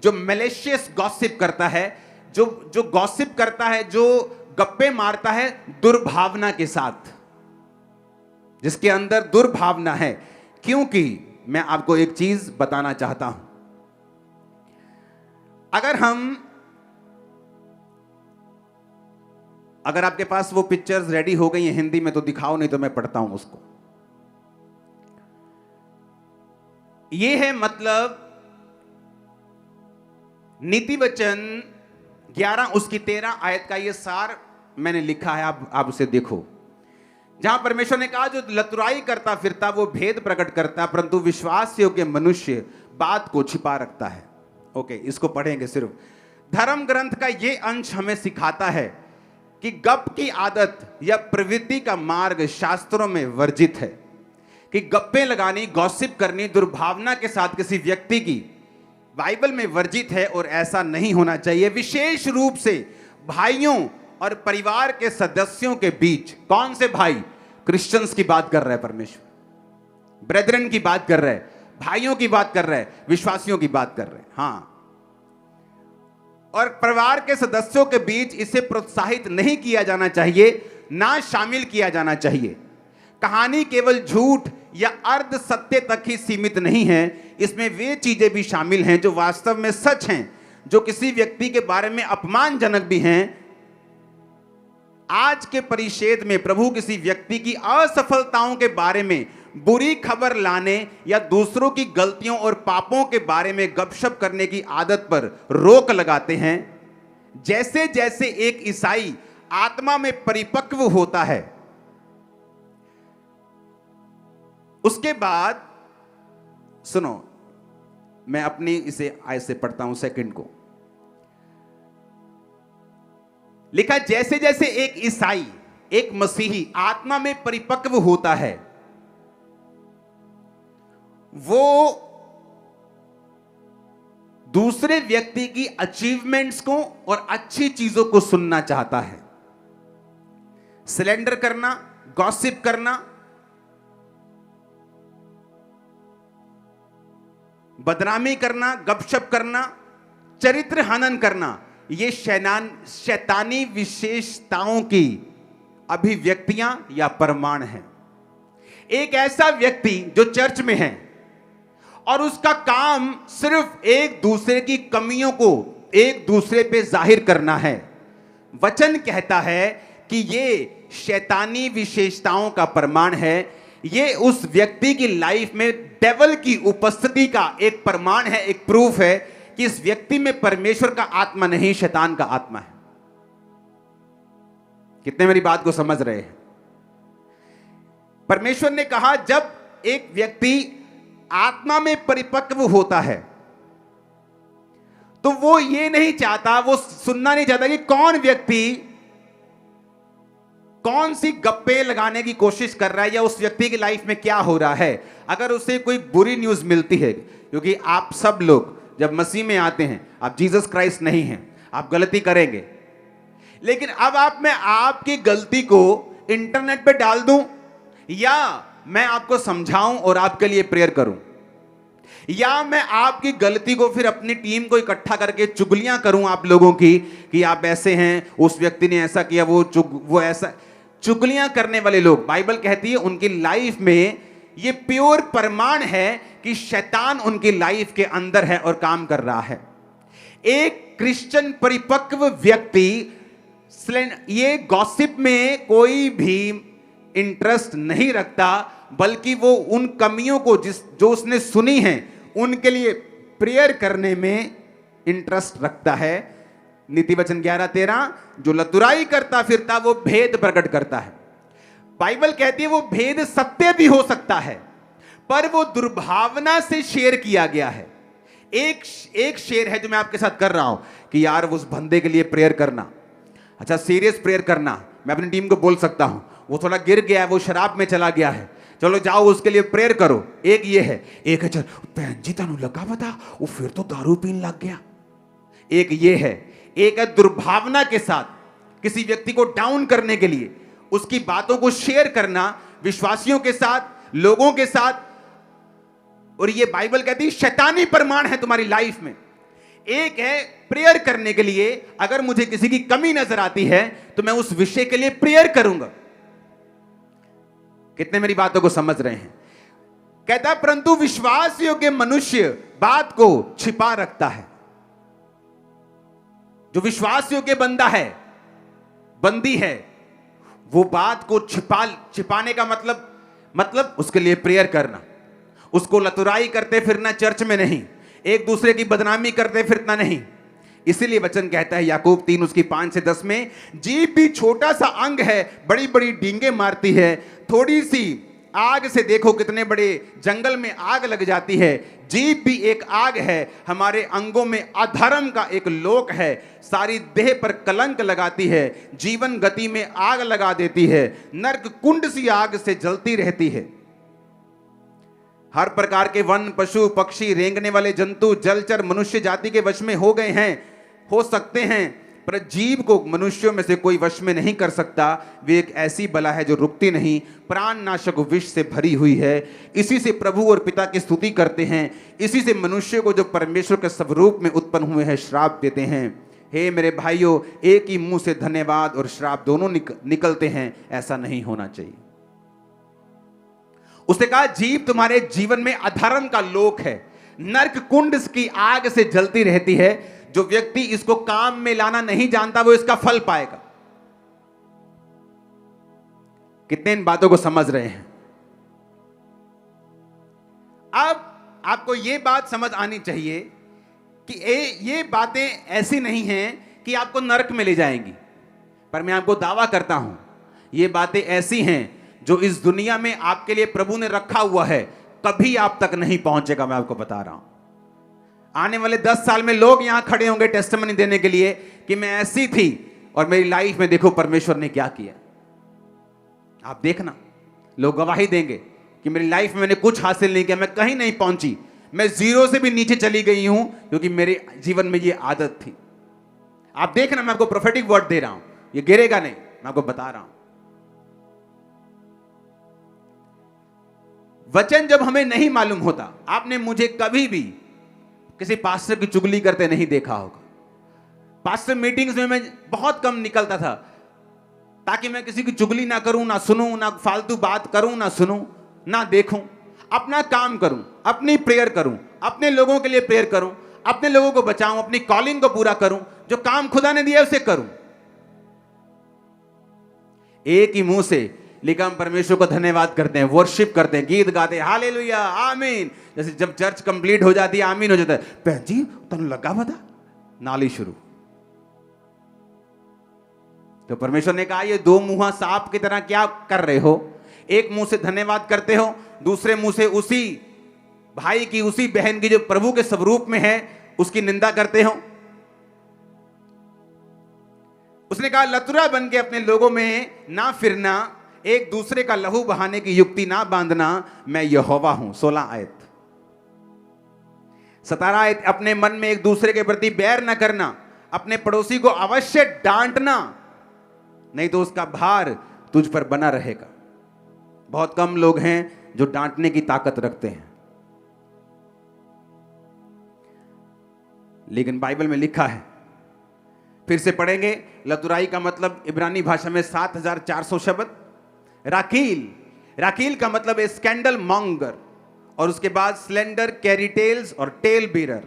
जो मैलिशियस गॉसिप करता है, जो गॉसिप करता है, जो गप्पे मारता है दुर्भावना के साथ, जिसके अंदर दुर्भावना है। क्योंकि मैं आपको एक चीज बताना चाहता हूं, अगर आपके पास वो पिक्चर्स रेडी हो गई हैं हिंदी में तो दिखाओ, नहीं तो मैं पढ़ता हूं उसको। ये है मतलब नीति वचन 11 उसकी 13 आयत का ये सार मैंने लिखा है, आप उसे देखो। जहां परमेश्वर ने कहा जो लतुराई करता फिरता वो भेद प्रकट करता, परंतु विश्वास योग्य मनुष्य बात को छिपा रखता है। ओके, इसको पढ़ेंगे सिर्फ। धर्म ग्रंथ का ये अंश हमें सिखाता है कि गप की आदत या प्रवृत्ति का मार्ग शास्त्रों में वर्जित है, कि गप्पे लगानी, गॉसिप करनी दुर्भावना के साथ किसी व्यक्ति की बाइबल में वर्जित है और ऐसा नहीं होना चाहिए। विशेष रूप से भाइयों और परिवार के सदस्यों के बीच। कौन से भाई? क्रिश्चियंस की बात कर रहा है परमेश्वर, ब्रेदरन की बात कर रहा है, भाइयों की बात कर रहा है, विश्वासियों की बात कर रहे हैं। हां, और परिवार के सदस्यों के बीच इसे प्रोत्साहित नहीं किया जाना चाहिए, ना शामिल किया जाना चाहिए। कहानी केवल झूठ या अर्ध सत्य तक ही सीमित नहीं है, इसमें वे चीजें भी शामिल हैं जो वास्तव में सच हैं, जो किसी व्यक्ति के बारे में अपमानजनक भी हैं। आज के परिच्छेद में प्रभु किसी व्यक्ति की असफलताओं के बारे में बुरी खबर लाने या दूसरों की गलतियों और पापों के बारे में गपशप करने की आदत पर रोक लगाते हैं। जैसे जैसे एक ईसाई आत्मा में परिपक्व होता है, उसके बाद सुनो, मैं अपनी इसे आयत से पढ़ता हूं, सेकंड को लिखा, जैसे जैसे एक ईसाई, एक मसीही आत्मा में परिपक्व होता है, वो दूसरे व्यक्ति की अचीवमेंट्स को और अच्छी चीजों को सुनना चाहता है। सिलेंडर करना, गॉसिप करना, बदनामी करना, गपशप करना, चरित्र हनन करना, ये शैतानी विशेषताओं की अभिव्यक्तियां या प्रमाण हैं। एक ऐसा व्यक्ति जो चर्च में है और उसका काम सिर्फ एक दूसरे की कमियों को एक दूसरे पे जाहिर करना है, वचन कहता है कि ये शैतानी विशेषताओं का प्रमाण है। ये उस व्यक्ति की लाइफ में डेविल की उपस्थिति का एक प्रमाण है, एक प्रूफ है कि इस व्यक्ति में परमेश्वर का आत्मा नहीं, शैतान का आत्मा है। कितने मेरी बात को समझ रहे हैं? परमेश्वर ने कहा जब एक व्यक्ति आत्मा में परिपक्व होता है तो वो ये नहीं चाहता, वो सुनना नहीं चाहता कि कौन व्यक्ति कौन सी गप्पे लगाने की कोशिश कर रहा है या उस व्यक्ति की लाइफ में क्या हो रहा है। अगर उसे कोई बुरी न्यूज मिलती है, क्योंकि आप सब लोग जब मसीह में आते हैं, आप जीसस क्राइस्ट नहीं हैं, आप गलती करेंगे, लेकिन अब मैं आपकी गलती को इंटरनेट पे डाल दूं या मैं आपको समझाऊं और आपके लिए प्रेयर करूं, या मैं आपकी गलती को फिर अपनी टीम को इकट्ठा करके चुगलियां करूं आप लोगों की कि आप ऐसे हैं, उस व्यक्ति ने ऐसा किया, वो ऐसा। चुगलियां करने वाले लोग, बाइबल कहती है उनकी लाइफ में ये प्योर प्रमाण है कि शैतान उनकी लाइफ के अंदर है और काम कर रहा है। एक क्रिश्चियन परिपक्व व्यक्ति ये गॉसिप में कोई भी इंटरेस्ट नहीं रखता, बल्कि वो उन कमियों को जो उसने सुनी है उनके लिए प्रेयर करने में इंटरेस्ट रखता है। नीति वचन 11:13, जो लतुराई करता फिरता वो भेद प्रकट करता है। बाइबल कहती है वो भेद सत्य भी हो सकता है, पर वो दुर्भावना से शेयर किया गया है। एक शेयर है जो मैं आपके साथ कर रहा हूं कि यार उस बंदे के लिए प्रेयर करना, अच्छा सीरियस प्रेयर करना, मैं अपनी टीम को बोल सकता हूं वो थोड़ा गिर गया है, वो शराब में चला गया है, चलो जाओ उसके लिए प्रेयर करो। एक ये है, एक है चल भैन जी तेन लगा पता वो फिर तो दारू पीने लग गया। एक ये है, एक है दुर्भावना के साथ किसी व्यक्ति को डाउन करने के लिए उसकी बातों को शेयर करना विश्वासियों के साथ, लोगों के साथ, और ये बाइबल कहती है शैतानी प्रमाण है तुम्हारी लाइफ में। एक है प्रेयर करने के लिए, अगर मुझे किसी की कमी नजर आती है तो मैं उस विषय के लिए प्रेयर करूंगा। कितने मेरी बातों को समझ रहे हैं? कहता परंतु विश्वास योग्य मनुष्य बात को छिपा रखता है। जो विश्वास योग्य बंदा है, बंदी है, वो बात को छिपाने का मतलब उसके लिए प्रेयर करना, उसको लतुराई करते फिरना चर्च में नहीं, एक दूसरे की बदनामी करते फिरना नहीं। इसीलिए वचन कहता है याकूब 3 उसकी 5 से 10 में, जीभ भी छोटा सा अंग है, बड़ी बड़ी डींगे मारती है, थोड़ी सी आग से देखो कितने बड़े जंगल में आग लग जाती है। जीभ भी एक आग है, हमारे अंगों में अधर्म का एक लोक है, सारी देह पर कलंक लगाती है, जीवन गति में आग लगा देती है, नरक कुंड सी आग से जलती रहती है। हर प्रकार के वन, पशु, पक्षी, रेंगने वाले जंतु, जलचर मनुष्य जाति के वश में हो गए हैं, हो सकते हैं, पर जीव को मनुष्यों में से कोई वश में नहीं कर सकता। वे एक ऐसी बला है जो रुकती नहीं, प्राण नाशक विष से भरी हुई है। इसी से प्रभु और पिता की स्तुति करते हैं, इसी से मनुष्य को जो परमेश्वर के स्वरूप में उत्पन्न हुए हैं श्राप देते हैं। हे मेरे भाइयों, एक ही मुंह से धन्यवाद और श्राप दोनों निकलते हैं, ऐसा नहीं होना चाहिए। उसने कहा जीव तुम्हारे जीवन में अधर्म का लोक है, नरक कुंड की आग से जलती रहती है। जो व्यक्ति इसको काम में लाना नहीं जानता वो इसका फल पाएगा। कितने इन बातों को समझ रहे हैं? अब आपको यह बात समझ आनी चाहिए कि ये बातें ऐसी नहीं हैं कि आपको नरक में ले जाएंगी, पर मैं आपको दावा करता हूं ये बातें ऐसी हैं जो इस दुनिया में आपके लिए प्रभु ने रखा हुआ है, कभी आप तक नहीं पहुंचेगा। मैं आपको बता रहा हूं, आने वाले 10 साल में लोग यहां खड़े होंगे टेस्टिमनी देने के लिए कि मैं ऐसी थी और मेरी लाइफ में देखो परमेश्वर ने क्या किया। आप देखना, लोग गवाही देंगे कि मेरी लाइफ में मैंने कुछ हासिल नहीं किया, मैं कहीं नहीं पहुंची, मैं जीरो से भी नीचे चली गई हूं, क्योंकि मेरे जीवन में ये आदत थी। आप देखना, मैं आपको प्रोफेटिक वर्ड दे रहा हूं, ये गिरेगा नहीं, मैं आपको बता रहा हूं। वचन जब हमें नहीं मालूम होता, आपने मुझे कभी भी किसी पास्टर की चुगली करते नहीं देखा होगा। पास्टर मीटिंग्स में मैं बहुत कम निकलता था ताकि मैं किसी की चुगली ना करूं, ना सुनूं, ना फालतू बात करूं, ना सुनूं, ना देखूं, अपना काम करूं, अपनी प्रेयर करूं, अपने लोगों के लिए प्रेयर करूं, अपने लोगों को बचाऊं, अपनी कॉलिंग को पूरा करूं, जो काम खुदा ने दिया उसे करूं। एक ही मुंह से लेकिन हम परमेश्वर को धन्यवाद करते हैं, वर्शिप करते हैं, गीत गाते हैं, हालेलुया, आमीन। जैसे जब चर्च कंप्लीट हो जाती है आमीन हो जाता है, बहन जी तुम लगा बता, नाली शुरू। तो परमेश्वर ने कहा ये दो मुंहा सांप की तरह क्या कर रहे हो? एक मुंह से धन्यवाद करते हो, दूसरे मुंह से उसी भाई की, उसी बहन की जो प्रभु के स्वरूप में है उसकी निंदा करते हो। उसने कहा लतुरा बन के अपने लोगों में ना फिरना, एक दूसरे का लहू बहाने की युक्ति ना बांधना, मैं यहोवा हूं। 16 आयत। 17 आयत, अपने मन में एक दूसरे के प्रति बैर न करना, अपने पड़ोसी को अवश्य डांटना, नहीं तो उसका भार तुझ पर बना रहेगा। बहुत कम लोग हैं जो डांटने की ताकत रखते हैं, लेकिन बाइबल में लिखा है, फिर से पढ़ेंगे, लतुराई का मतलब इब्रानी भाषा में 7400 शब्द। राकील का मतलब है स्कैंडल मॉन्गर, और उसके बाद स्लेंडर, कैरीटेल्स और टेल बीरर।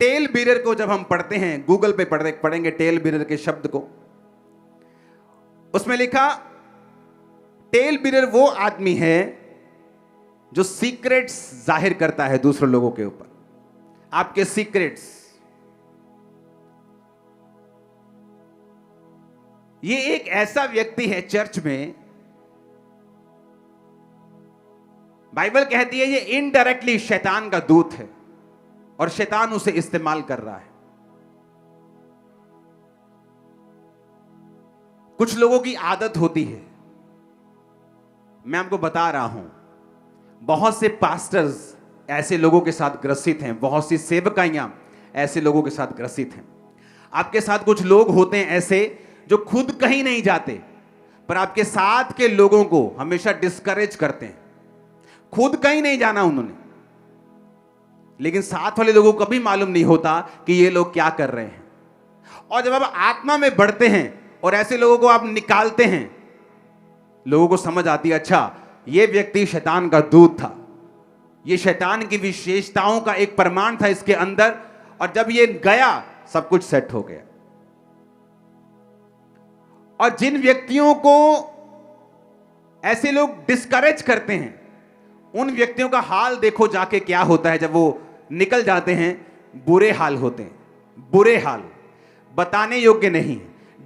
टेल बीरर को जब हम पढ़ते हैं, गूगल पे पढ़ेंगे टेल बीरर के शब्द को, उसमें लिखा टेल बीरर वो आदमी है जो सीक्रेट्स जाहिर करता है दूसरे लोगों के ऊपर, आपके सीक्रेट्स। ये एक ऐसा व्यक्ति है चर्च में, बाइबल कहती है ये इनडायरेक्टली शैतान का दूत है और शैतान उसे इस्तेमाल कर रहा है। कुछ लोगों की आदत होती है मैं आपको बता रहा हूं, बहुत से पास्टर्स ऐसे लोगों के साथ ग्रसित हैं, बहुत सी सेवकाइयां ऐसे लोगों के साथ ग्रसित हैं। आपके साथ कुछ लोग होते हैं ऐसे जो खुद कहीं नहीं जाते, पर आपके साथ के लोगों को हमेशा डिस्करेज करते हैं। खुद कहीं नहीं जाना उन्होंने, लेकिन साथ वाले लोगों को कभी मालूम नहीं होता कि ये लोग क्या कर रहे हैं। और जब आप आत्मा में बढ़ते हैं और ऐसे लोगों को आप निकालते हैं, लोगों को समझ आती है, अच्छा ये व्यक्ति शैतान का दूत था, ये शैतान की विशेषताओं का एक प्रमाण था इसके अंदर, और जब ये गया सब कुछ सेट हो गया। और जिन व्यक्तियों को ऐसे लोग डिस्करेज करते हैं, उन व्यक्तियों का हाल देखो जाके क्या होता है जब वो निकल जाते हैं। बुरे हाल होते हैं, बुरे हाल, बताने योग्य नहीं।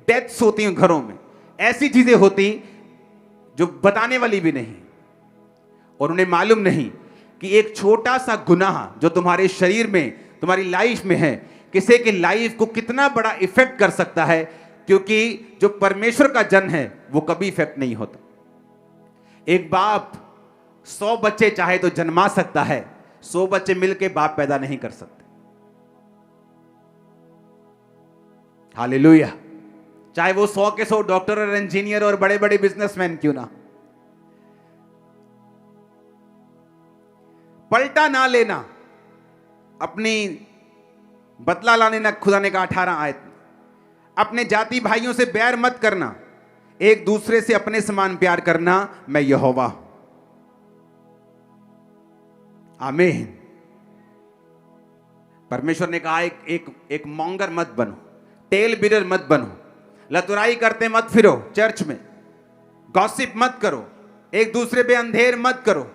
डेथ्स होती हैं घरों में, ऐसी चीजें होती जो बताने वाली भी नहीं, और उन्हें मालूम नहीं कि एक छोटा सा गुनाह जो तुम्हारे शरीर में, तुम्हारी लाइफ में है, किसी की लाइफ को कितना बड़ा इफेक्ट कर सकता है। क्योंकि जो परमेश्वर का जन है वो कभी इफेक्ट नहीं होता। एक बाप 100 बच्चे चाहे तो जन्मा सकता है, 100 बच्चे मिलकर बाप पैदा नहीं कर सकते। हालेलुया। चाहे वो 100 के 100 डॉक्टर और इंजीनियर और बड़े बड़े बिजनेसमैन क्यों ना। पलटा ना लेना, अपनी बदला लाने ना, खुदा ने कहा 18 आयत में, अपने जाति भाइयों से बैर मत करना, एक दूसरे से अपने समान प्यार करना, मैं यहोवा हूं। आमीन। परमेश्वर ने कहा एक मॉन्गर मत बनो, टेल बिरर मत बनो, लतुराई करते मत फिरो चर्च में, गॉसिप मत करो, एक दूसरे पे अंधेर मत करो।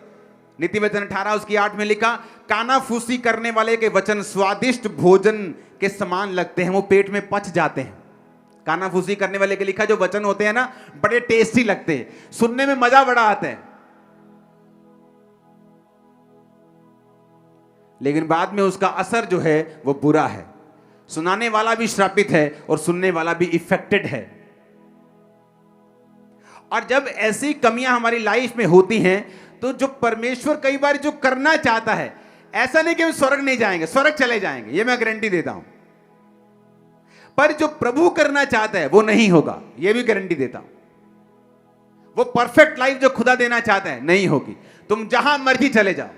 नीति वचन 18 उसकी 8 में लिखा, कानाफूसी करने वाले के वचन स्वादिष्ट भोजन के समान लगते हैं, वो पेट में पच जाते हैं। कानाफूसी करने वाले के लिखा जो वचन होते हैं ना, बड़े टेस्टी लगते हैं, सुनने में मजा बड़ा आता है, लेकिन बाद में उसका असर जो है वो बुरा है। सुनाने वाला भी श्रापित है और सुनने वाला भी इफेक्टेड है। और जब ऐसी कमियां हमारी लाइफ में होती हैं, तो जो परमेश्वर कई बार जो करना चाहता है, ऐसा नहीं कि हम स्वर्ग नहीं जाएंगे, स्वर्ग चले जाएंगे, ये मैं गारंटी देता हूं, पर जो प्रभु करना चाहता है वो नहीं होगा, ये भी गारंटी देता हूं। वो परफेक्ट लाइफ जो खुदा देना चाहता है नहीं होगी। तुम जहां मर्जी चले जाओ,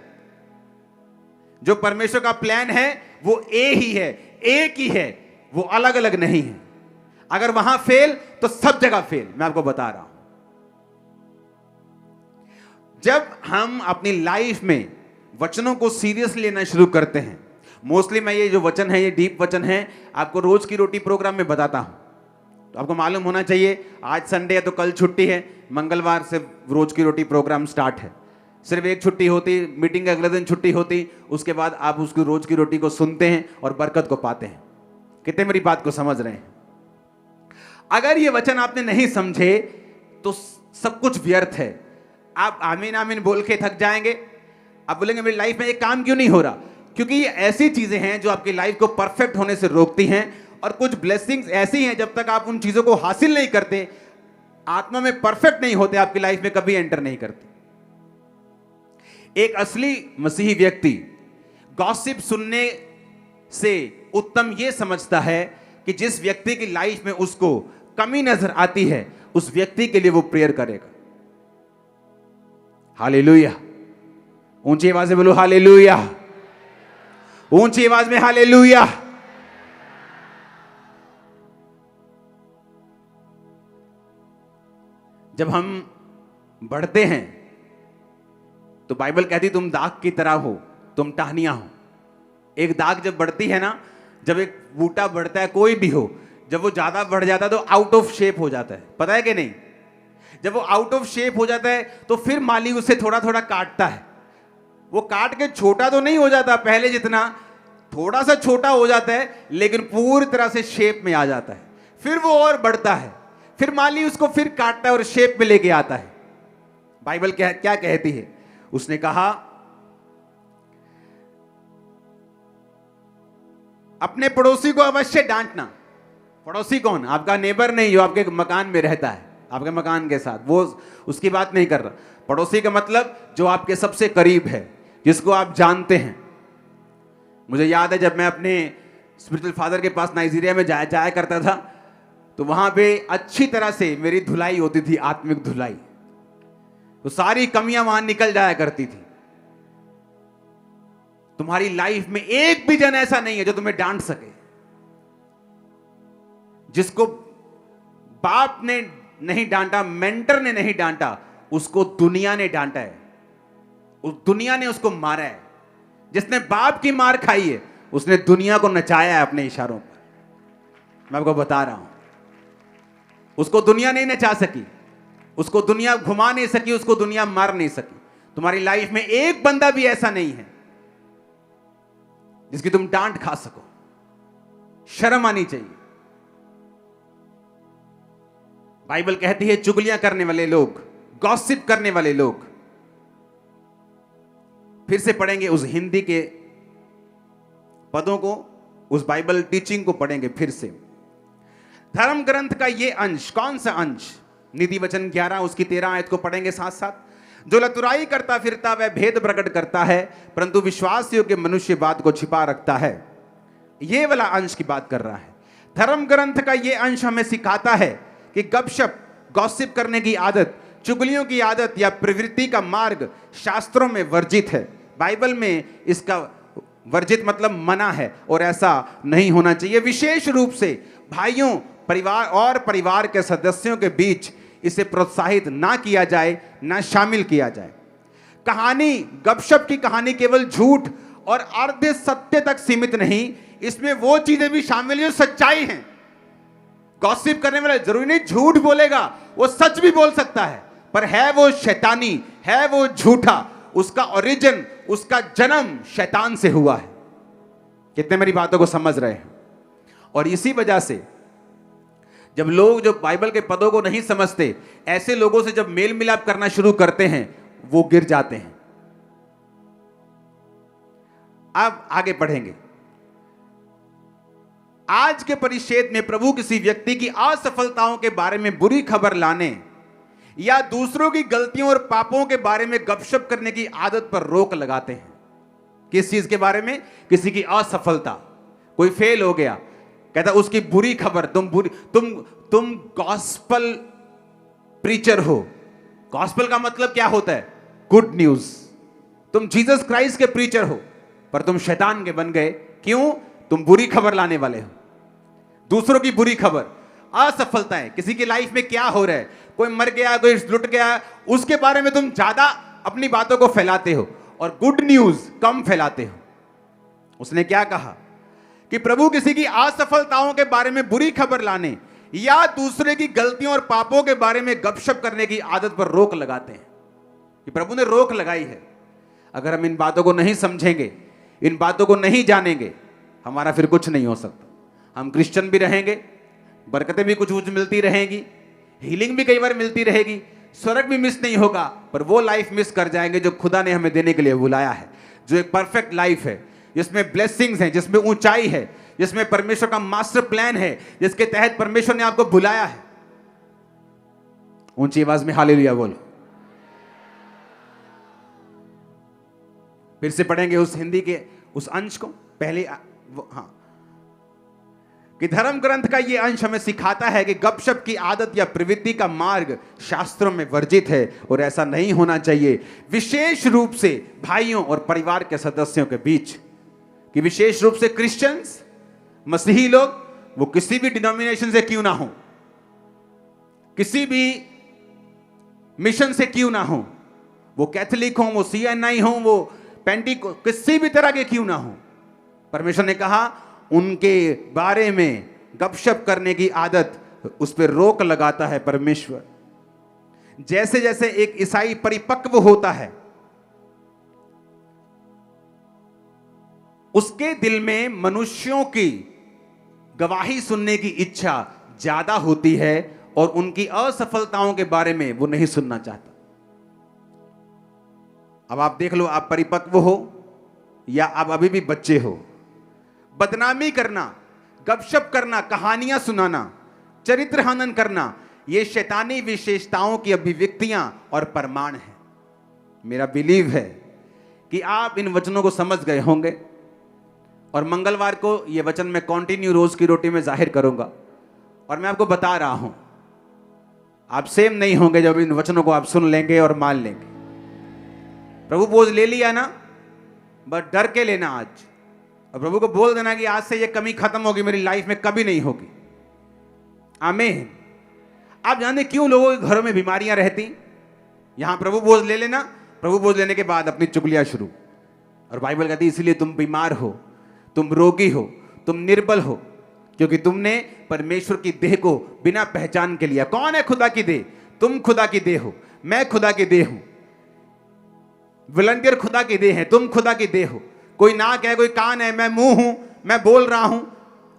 जो परमेश्वर का प्लान है वो ए ही है, एक ही है, वो अलग अलग नहीं है। अगर वहां फेल तो सब जगह फेल, मैं आपको बता रहा हूं। जब हम अपनी लाइफ में वचनों को सीरियसली लेना शुरू करते हैं, मोस्टली मैं ये जो वचन है, ये डीप वचन है, आपको रोज की रोटी प्रोग्राम में बताता हूं, तो आपको मालूम होना चाहिए आज संडे है तो कल छुट्टी है, मंगलवार से रोज की रोटी प्रोग्राम स्टार्ट है। सिर्फ एक छुट्टी होती, मीटिंग के अगले दिन छुट्टी होती, उसके बाद आप उसकी रोज की रोटी को सुनते हैं और बरकत को पाते हैं। कितने मेरी बात को समझ रहे हैं? अगर ये वचन आपने नहीं समझे तो सब कुछ व्यर्थ है। आप आमीन आमीन बोल के थक जाएंगे, आप बोलेंगे मेरी लाइफ में एक काम क्यों नहीं हो रहा, क्योंकि ये ऐसी चीजें हैं जो आपकी लाइफ को परफेक्ट होने से रोकती हैं। और कुछ ब्लेसिंग्स ऐसी हैं, जब तक आप उन चीजों को हासिल नहीं करते, आत्मा में परफेक्ट नहीं होते, आपकी लाइफ में कभी एंटर नहीं करते। एक असली मसीही व्यक्ति गॉसिप सुनने से उत्तम यह समझता है कि जिस व्यक्ति की लाइफ में उसको कमी नजर आती है, उस व्यक्ति के लिए वो प्रेयर करेगा। हालेलुया। ऊंची आवाज में बोलो हालेलुया, ऊंची आवाज में हालेलुया। जब हम बढ़ते हैं तो बाइबल कहती तुम दाग की तरह हो, तुम टहनियां हो। एक दाग जब बढ़ती है ना, जब एक बूटा बढ़ता है कोई भी हो, जब वो ज्यादा बढ़ जाता है तो आउट ऑफ शेप हो जाता है, पता है कि नहीं? जब वो आउट ऑफ शेप हो जाता है तो फिर माली उसे थोड़ा थोड़ा काटता है। वो काट के छोटा तो नहीं हो जाता पहले जितना, थोड़ा सा छोटा हो जाता है, लेकिन पूरी तरह से शेप में आ जाता है। फिर वो और बढ़ता है, फिर माली उसको फिर काटता है और शेप में लेके आता है। बाइबल क्या कहती है? उसने कहा अपने पड़ोसी को अवश्य डांटना। पड़ोसी कौन? आपका नेबर नहीं, जो आपके मकान में रहता है, आपके मकान के साथ, वो उसकी बात नहीं कर रहा। पड़ोसी का मतलब जो आपके सबसे करीब है, जिसको आप जानते हैं। मुझे याद है जब मैं अपने स्पिरिचुअल फादर के पास नाइजीरिया में जाया करता था, तो वहां पे अच्छी तरह से मेरी धुलाई होती थी, आत्मिक धुलाई। तो सारी कमियां वहां निकल जाया करती थी। तुम्हारी लाइफ में एक भी जन ऐसा नहीं है जो तुम्हें डांट सके। जिसको बाप ने नहीं डांटा, मेंटर ने नहीं डांटा, उसको दुनिया ने डांटा है, उस दुनिया ने उसको मारा है। जिसने बाप की मार खाई है, उसने दुनिया को नचाया है अपने इशारों पर। मैं आपको बता रहा हूं, उसको दुनिया नहीं नचा सकी, उसको दुनिया घुमा नहीं सकी, उसको दुनिया मार नहीं सकी। तुम्हारी लाइफ में एक बंदा भी ऐसा नहीं है जिसकी तुम डांट खा सको। शर्म आनी चाहिए। बाइबल कहती है चुगलियां करने वाले लोग, गॉसिप करने वाले लोग। फिर से पढ़ेंगे उस हिंदी के पदों को, उस बाइबल टीचिंग को पढ़ेंगे फिर से। धर्म ग्रंथ का ये अंश, कौन सा अंश? नीति वचन 11 उसकी 13 आयत को पढ़ेंगे साथ साथ। जो लतुराई करता फिरता वह भेद प्रकट करता है, परंतु विश्वास योग्य मनुष्य बात को छिपा रखता है। ये वाला अंश की बात कर रहा है। धर्म ग्रंथ का ये अंश हमें सिखाता है कि गपशप, गॉसिप करने की आदत, चुगलियों की आदत या प्रवृत्ति का मार्ग शास्त्रों में वर्जित है। बाइबल में इसका वर्जित मतलब मना है, और ऐसा नहीं होना चाहिए। विशेष रूप से भाइयों, परिवार और परिवार के सदस्यों के बीच इसे प्रोत्साहित ना किया जाए, ना शामिल किया जाए। कहानी, गपशप की कहानी केवल झूठ और अर्ध सत्य तक सीमित नहीं, इसमें वो चीजें भी शामिल हैं जो सच्चाई हैं। गॉसिप करने वाला जरूरी नहीं झूठ बोलेगा, वो सच भी बोल सकता है, पर है वो शैतानी, है वो झूठा। उसका ओरिजिन, उसका जन्म शैतान से हुआ है। कितने मेरी बातों को समझ रहे हैं? और इसी वजह से जब लोग जो बाइबल के पदों को नहीं समझते, ऐसे लोगों से जब मेल मिलाप करना शुरू करते हैं, वो गिर जाते हैं। अब आगे पढ़ेंगे। आज के परिच्छेद में प्रभु किसी व्यक्ति की असफलताओं के बारे में बुरी खबर लाने या दूसरों की गलतियों और पापों के बारे में गपशप करने की आदत पर रोक लगाते हैं। किस चीज के बारे में? किसी की असफलता, कोई फेल हो गया, कहता उसकी बुरी खबर। तुम गॉस्पल प्रीचर हो। गॉस्पल का मतलब क्या होता है? Good news. तुम जीसस क्राइस्ट के प्रीचर हो, पर तुम शैतान के बन गए। क्यों? तुम बुरी खबर लाने वाले हो, दूसरों की बुरी खबर, असफलताएं, किसी की लाइफ में क्या हो रहा है, कोई मर गया, कोई लुट गया, उसके बारे में तुम ज्यादा अपनी बातों को फैलाते हो और गुड न्यूज कम फैलाते हो। उसने क्या कहा कि प्रभु किसी की असफलताओं के बारे में बुरी खबर लाने या दूसरे की गलतियों और पापों के बारे में गपशप करने की आदत पर रोक लगाते हैं। कि प्रभु ने रोक लगाई है। अगर हम इन बातों को नहीं समझेंगे, इन बातों को नहीं जानेंगे, हमारा फिर कुछ नहीं हो सकता। हम क्रिश्चियन भी रहेंगे, बरकतें भी कुछ मिलती रहेंगी, हीलिंग भी कई बार मिलती रहेगी, स्वर्ग भी मिस नहीं होगा, पर वो लाइफ मिस कर जाएंगे जो खुदा ने हमें देने के लिए बुलाया है, जो एक परफेक्ट लाइफ है, जिसमें ब्लेसिंग्स हैं, जिसमें ऊंचाई है, जिसमें परमेश्वर का मास्टर प्लान है, जिसके तहत परमेश्वर ने आपको बुलाया है। ऊंची आवाज में हालेलुया बोलो। फिर से पढ़ेंगे उस हिंदी के उस अंश को पहले। कि धर्म ग्रंथ का यह अंश हमें सिखाता है कि गपशप की आदत या प्रवृत्ति का मार्ग शास्त्रों में वर्जित है और ऐसा नहीं होना चाहिए, विशेष रूप से भाइयों और परिवार के सदस्यों के बीच। कि विशेष रूप से क्रिश्चियंस, मसीही लोग, वो किसी भी डिनोमिनेशन से क्यों ना हो, किसी भी मिशन से क्यों ना हो, वो कैथोलिक हो, वो CNI हो, वो पेंटिको, किसी भी तरह के क्यों ना हो, परमेश्वर ने कहा उनके बारे में गपशप करने की आदत, उस पर रोक लगाता है परमेश्वर। जैसे जैसे एक ईसाई परिपक्व होता है, उसके दिल में मनुष्यों की गवाही सुनने की इच्छा ज्यादा होती है और उनकी असफलताओं के बारे में वो नहीं सुनना चाहता। अब आप देख लो, आप परिपक्व हो या आप अभी भी बच्चे हो, बदनामी करना, गपशप करना, कहानियां सुनाना, चरित्र हनन करना, ये शैतानी विशेषताओं की अभिव्यक्तियां और प्रमाण हैं। मेरा बिलीव है कि आप इन वचनों को समझ गए होंगे, और मंगलवार को ये वचन मैं कंटिन्यू रोज की रोटी में जाहिर करूंगा। और मैं आपको बता रहा हूं, आप सेम नहीं होंगे जब इन वचनों को आप सुन लेंगे और मान लेंगे। प्रभु बोझ ले लिया ना, बस डर के लेना आज, और प्रभु को बोल देना कि आज से ये कमी खत्म होगी, मेरी लाइफ में कभी नहीं होगी। आमीन। आप जानते क्यों लोगों के घरों में बीमारियां रहती? यहां प्रभु बोझ ले लेना, प्रभु बोझ लेने के बाद अपनी चुगलियां शुरू। और बाइबल कहती है इसलिए तुम बीमार हो, तुम रोगी हो, तुम निर्बल हो, क्योंकि तुमने परमेश्वर की देह को बिना पहचान के लिया। कौन है खुदा की देह? तुम खुदा की देह हो, मैं खुदा की देह हूं। वॉलंटियर खुदा की देह है, तुम खुदा की देह हो। कोई नाक है, कोई कान है, मैं मुंह हूं, मैं बोल रहा हूं।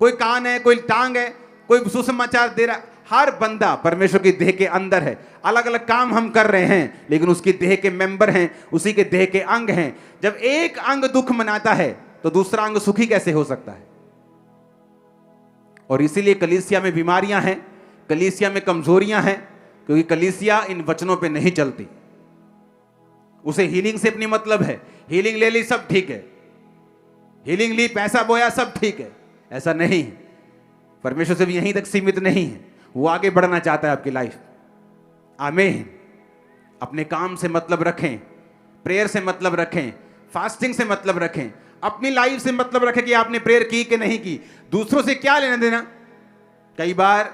कोई कान है, कोई टांग है, कोई सुसमाचार दे रहा। हर बंदा परमेश्वर की देह के अंदर है। अलग अलग काम हम कर रहे हैं, लेकिन उसकी देह के मेंबर हैं, उसी के देह के अंग हैं। जब एक अंग दुख मनाता है तो दूसरा अंग सुखी कैसे हो सकता है? और इसीलिए कलीसिया में बीमारियां हैं, कलीसिया में कमजोरियां हैं, क्योंकि कलीसिया इन वचनों पे नहीं चलती। उसे हीलिंग से अपनी मतलब है, हीलिंग ले ली सब ठीक है, हीलिंग ली पैसा बोया सब ठीक है। ऐसा नहीं है। परमेश्वर से भी यहीं तक सीमित नहीं है, वो आगे बढ़ना चाहता है आपकी लाइफ। आमीन। अपने काम से मतलब रखें, प्रेयर से मतलब रखें, फास्टिंग से मतलब रखें, अपनी लाइफ से मतलब रखें कि आपने प्रेयर की कि नहीं की। दूसरों से क्या लेना देना? कई बार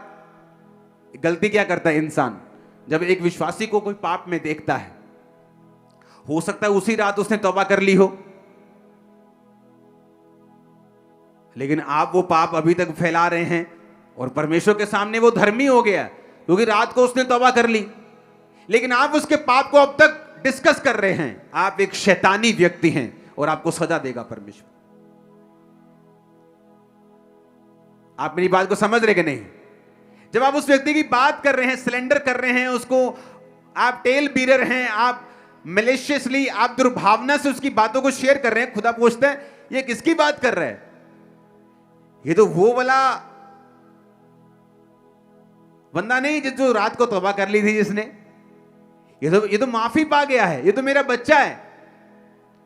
गलती क्या करता है इंसान, जब एक विश्वासी को कोई पाप में देखता है, हो सकता है उसी रात उसने तौबा कर ली हो, लेकिन आप वो पाप अभी तक फैला रहे हैं, और परमेश्वर के सामने वो धर्मी हो गया क्योंकि रात को उसने तौबा कर ली, लेकिन आप उसके पाप को अब तक डिस्कस कर रहे हैं। आप एक शैतानी व्यक्ति हैं और आपको सजा देगा परमेश्वर। आप मेरी बात को समझ रहे कि नहीं? जब आप उस व्यक्ति की बात कर रहे हैं, सिलेंडर कर रहे हैं उसको, आप टेल बीरर हैं, आप मैलिशियसली, आप दुर्भावना से उसकी बातों को शेयर कर रहे हैं, खुदा पूछता है ये किसकी बात कर रहा है? ये तो वो वाला बंदा नहीं जो रात को तौबा कर ली थी जिसने, ये तो माफी पा गया है, ये तो मेरा बच्चा है।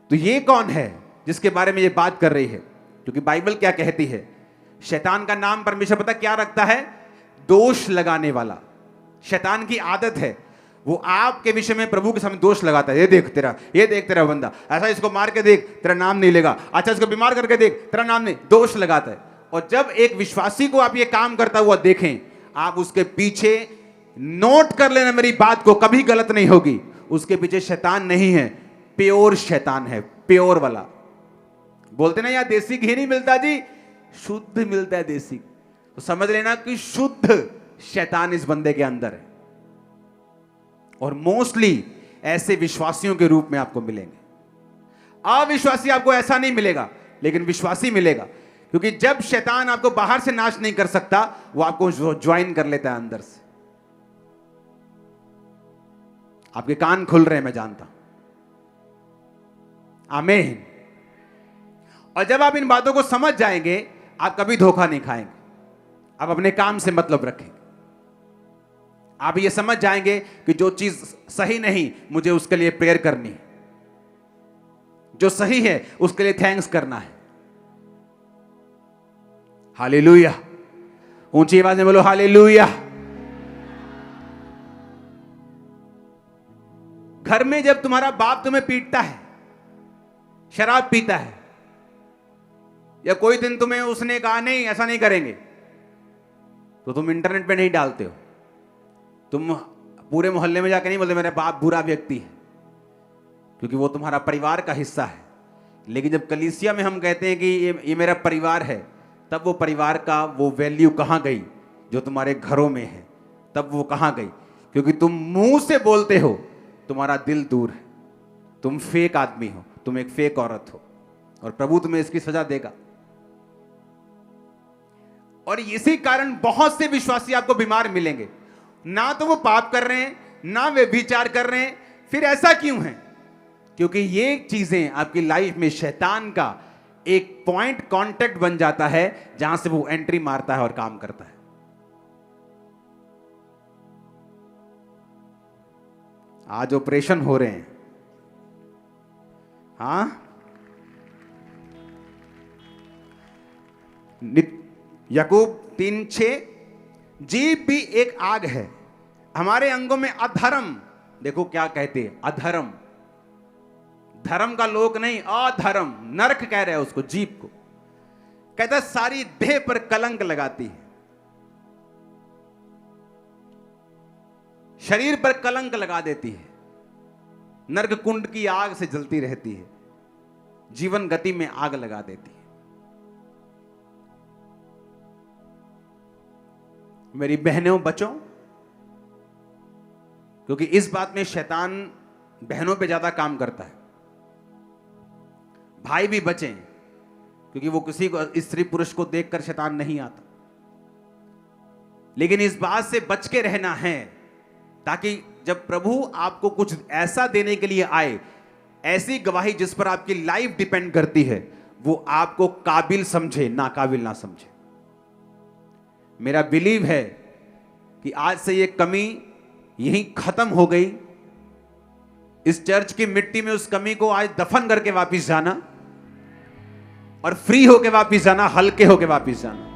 तो ये कौन है जिसके बारे में ये बात कर रही है? क्योंकि बाइबल क्या कहती है, शैतान का नाम परमेश्वर पता क्या रखता है? दोष लगाने वाला। शैतान की आदत है, वो आपके विषय में प्रभु के सामने दोष लगाता है। ये देख तेरा बंदा ऐसा, इसको मार के देख, तेरा नाम नहीं लेगा। अच्छा, इसको बीमार करके देख, तेरा नाम नहीं। दोष लगाता है। और जब एक विश्वासी को आप ये काम करता हुआ देखें, आप उसके पीछे नोट कर लेना, मेरी बात को कभी गलत नहीं होगी, उसके पीछे शैतान नहीं है, प्योर शैतान है, प्योर वाला। बोलते ना यार देसी घी नहीं मिलता जी, शुद्ध मिलता है देसी। तो समझ लेना कि शुद्ध शैतान इस बंदे के अंदर है। और मोस्टली ऐसे विश्वासियों के रूप में आपको मिलेंगे। अविश्वासी आपको ऐसा नहीं मिलेगा, लेकिन विश्वासी मिलेगा। क्योंकि जब शैतान आपको बाहर से नाश नहीं कर सकता, वो आपको ज्वाइन कर लेता है अंदर से। आपके कान खुल रहे हैं, मैं जानता हूं। आमीन। और जब आप इन बातों को समझ जाएंगे, आप कभी धोखा नहीं खाएंगे। आप अपने काम से मतलब रखेंगे। आप ये समझ जाएंगे कि जो चीज सही नहीं, मुझे उसके लिए प्रेयर करनी है। जो सही है उसके लिए थैंक्स करना है। हालेलुया। ऊंची आवाज में बोलो हालेलुया। घर में जब तुम्हारा बाप तुम्हें पीटता है, शराब पीता है, या कोई दिन तुम्हें उसने कहा नहीं ऐसा नहीं करेंगे, तो तुम इंटरनेट पे नहीं डालते हो। तुम पूरे मोहल्ले में जाके नहीं बोलते मेरा बाप बुरा व्यक्ति है, क्योंकि वो तुम्हारा परिवार का हिस्सा है। लेकिन जब कलीसिया में हम कहते हैं कि ये मेरा परिवार है, तब वो परिवार का वो वैल्यू कहां गई जो तुम्हारे घरों में है? तब वो कहां गई? क्योंकि तुम मुंह से बोलते हो, तुम्हारा दिल दूर है। तुम फेक आदमी हो, तुम एक फेक औरत हो, और प्रभु तुम्हें इसकी सजा देगा। और इसी कारण बहुत से विश्वासी आपको बीमार मिलेंगे। ना तो वो पाप कर रहे हैं, ना वे विचार कर रहे हैं। फिर ऐसा क्यों है? क्योंकि ये चीजें आपकी लाइफ में शैतान का एक पॉइंट कांटेक्ट बन जाता है, जहां से वो एंट्री मारता है और काम करता है। आज ऑपरेशन हो रहे हैं। हाँ, याकूब 3:6, जीभ भी एक आग है, हमारे अंगों में अधर्म। देखो क्या कहते हैं, अधर्म। धर्म का लोक नहीं, अधर्म, नरक कह रहे हैं उसको, जीभ को। कहता सारी देह पर कलंक लगाती है, शरीर पर कलंक लगा देती है, नरक कुंड की आग से जलती रहती है, जीवन गति में आग लगा देती है। मेरी बहनों बचो, क्योंकि इस बात में शैतान बहनों पे ज्यादा काम करता है। भाई भी बचें, क्योंकि वो किसी को स्त्री पुरुष को देखकर शैतान नहीं आता। लेकिन इस बात से बच के रहना है, ताकि जब प्रभु आपको कुछ ऐसा देने के लिए आए, ऐसी गवाही जिस पर आपकी लाइफ डिपेंड करती है, वो आपको काबिल समझे, नाकाबिल ना समझे। मेरा बिलीव है कि आज से ये कमी यहीं खत्म हो गई। इस चर्च की मिट्टी में उस कमी को आज दफन करके वापस जाना, और फ्री होके वापस जाना, हल्के होके वापस जाना।